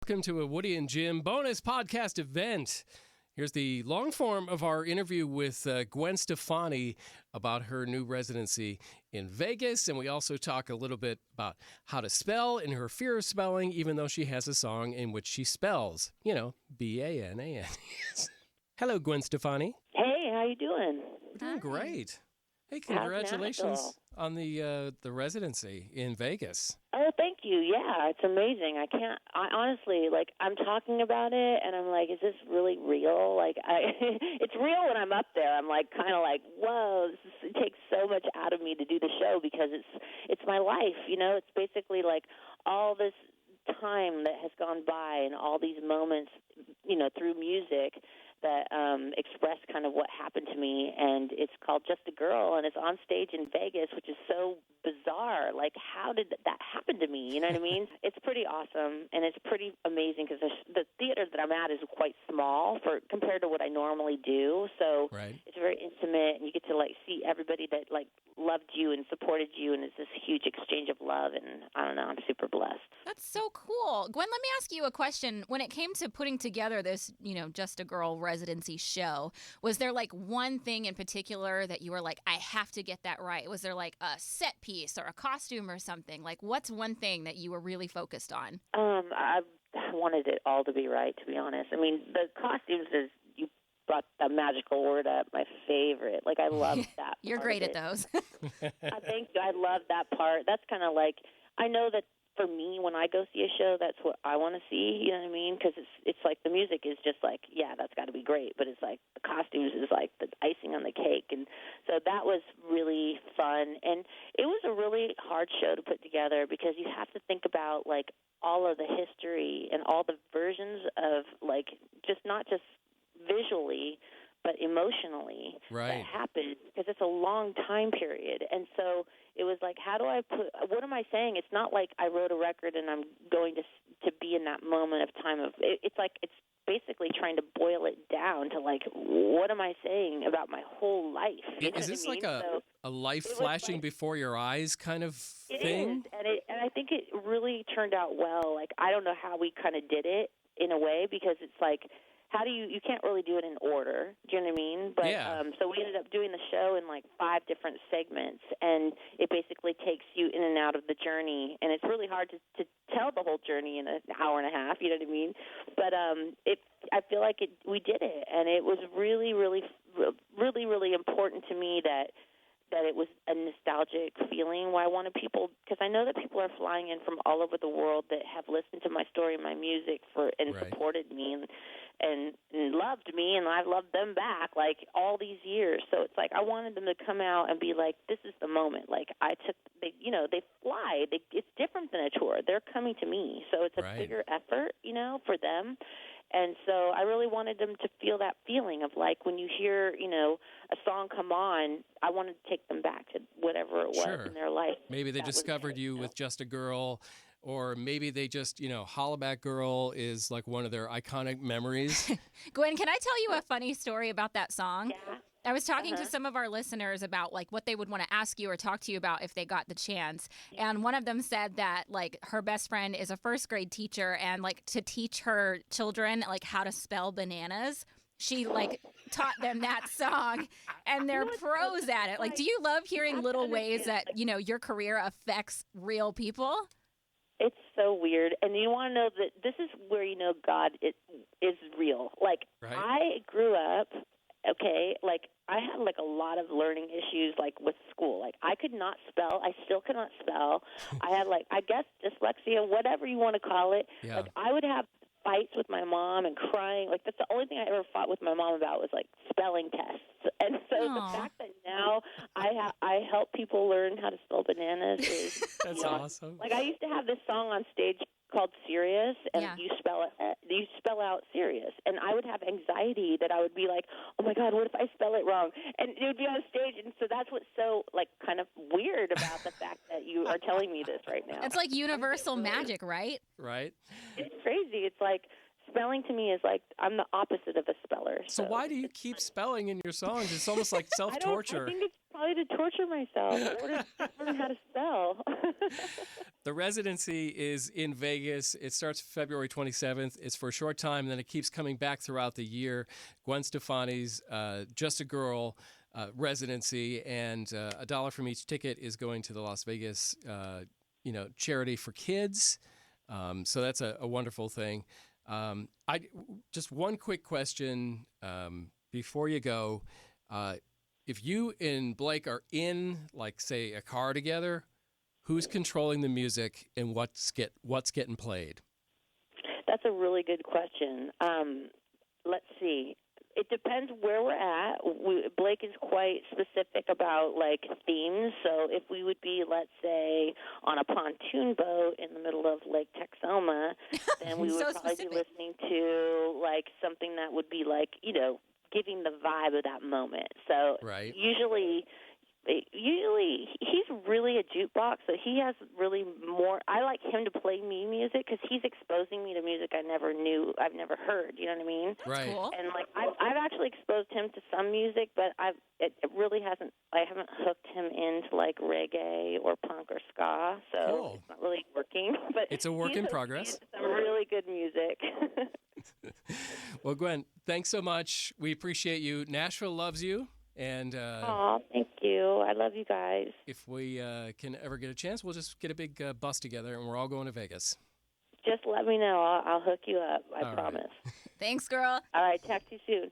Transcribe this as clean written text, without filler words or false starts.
Welcome to a Woody and Jim bonus podcast event. Here's the long form of our interview with Gwen Stefani about her new residency in Vegas. And we also talk a little bit about how to spell and her fear of spelling, even though she has a song in which she spells, B-A-N-A-N. Hello, Gwen Stefani. Hey, how you doing? We're doing great. Hey, congratulations on the residency in Vegas. Oh, thank you. Yeah, it's amazing. I honestly, I'm talking about it, and I'm like, is this really real? It's real when I'm up there. I'm kind of like, whoa, it takes so much out of me to do the show because it's my life, It's basically all this time that has gone by and all these moments, through music that express kind of what happened to me, and it's called Just a Girl, and it's on stage in Vegas, which is so bizarre. How did that happen to me? You know what I mean? It's pretty awesome, and it's pretty amazing because the theater that I'm at is quite small compared to what I normally do, so right. It's very intimate, and you get to see everybody that loved you and supported you, and it's this huge exchange of love, and I don't know, I'm super blessed. That's so cool. Gwen, let me ask you a question. When it came to putting together this, Just a Girl residency show, was there one thing in particular that you were I have to get that right? Was there a set piece or a costume or something? What's one thing that you were really focused on? I wanted it all to be right, to be honest. I mean, the costumes is, you brought the magical word up, my favorite. I love that. You're great at those. Thank you. I love that part. That's kind of I know that for me, when I go see a show, that's what I want to see, you know what I mean? Because it's the music is just yeah, that's got to be great, but it's the costumes is the icing on the cake. And so that was really fun. And it was a really hard show to put together because you have to think about, all of the history and all the versions of, not just visually, but emotionally right. that happened, because it's a long time period. And so it was how do I what am I saying? It's not I wrote a record and I'm going to be in that moment of time of, it's basically trying to boil it down to what am I saying about my whole life? Is this a life flashing before your eyes kind of thing? It is, and I think it really turned out well. I don't know how we kind of did it in a way, because it's how do you can't really do it in order, do you know what I mean? But yeah. So we ended up doing the show in 5 different segments, and it basically takes you in and out of the journey, and it's really hard to tell the whole journey in an hour and a half, you know what I mean? But I feel we did it, and it was really, really, really, really important to me that it was a nostalgic feeling where I wanted people, because I know that people are flying in from all over the world that have listened to my story and my music and right. supported me and loved me, and I've loved them back all these years. So it's I wanted them to come out and be this is the moment. They fly. It's different than a tour. They're coming to me, so it's a right. bigger effort, for them. And so I really wanted them to feel that feeling of when you hear, a song come on, I wanted to take them back to whatever it was sure. in their life. Maybe they discovered you with Just a Girl, or maybe they just, Hollaback Girl is one of their iconic memories. Gwen, can I tell you a funny story about that song? Yeah. I was talking to some of our listeners about what they would want to ask you or talk to you about if they got the chance. And one of them said that her best friend is a first grade teacher, and to teach her children how to spell bananas, she taught them that song, and they're pros at it. Do you love hearing little ways that, your career affects real people? It's so weird. And you want to know that this is where God is real. Right. I grew up, okay, I had a lot of learning issues with school. I could not spell. I still cannot spell. I had I guess dyslexia, whatever you want to call it. Yeah. I would have fights with my mom and crying. That's the only thing I ever fought with my mom about was spelling tests. And so the fact that now I help people learn how to spell bananas is that's awesome. I used to have this song on stage called Serious, and you spell out serious, and I would have anxiety that I would be oh my God, what if I spell it wrong? And it would be on stage, and so that's what's so kind of weird about the fact that you are telling me this right now. It's universal magic, right? Right. It's crazy. It's spelling to me is like I'm the opposite of a speller. So why do you keep spelling in your songs? It's almost like I self-torture. think it's probably to torture myself or to learn how to spell. The residency is in Vegas. It starts February 27th. It's for a short time, then it keeps coming back throughout the year. Gwen Stefani's Just a Girl residency, and $1 from each ticket is going to the Las Vegas, charity for kids. So that's a wonderful thing. Just one quick question before you go. If you and Blake are in, like, say, a car together, who's controlling the music and what's getting played? That's a really good question. Let's see. It depends where we're at. Blake is quite specific about, like, themes. So if we would be, let's say, on a pontoon boat in the middle of Lake Texoma, then we would probably be listening to, like, something that would be, like, giving the vibe of that moment. So usually he's really a jukebox, so he has really more. I like him to play me music because he's exposing me to music I've never heard. You know what I mean? Right. Cool. And like I've actually exposed him to some music, but it really hasn't. I haven't hooked him into like reggae or punk or ska, so it's not really working. But it's a work in progress. Some really good music. Well, Gwen, thanks so much. We appreciate you. Nashville loves you. And thank you. I love you guys. If we can ever get a chance, we'll just get a big bus together, and we're all going to Vegas. Just let me know. I'll hook you up. I promise. Thanks, girl. All right. Talk to you soon.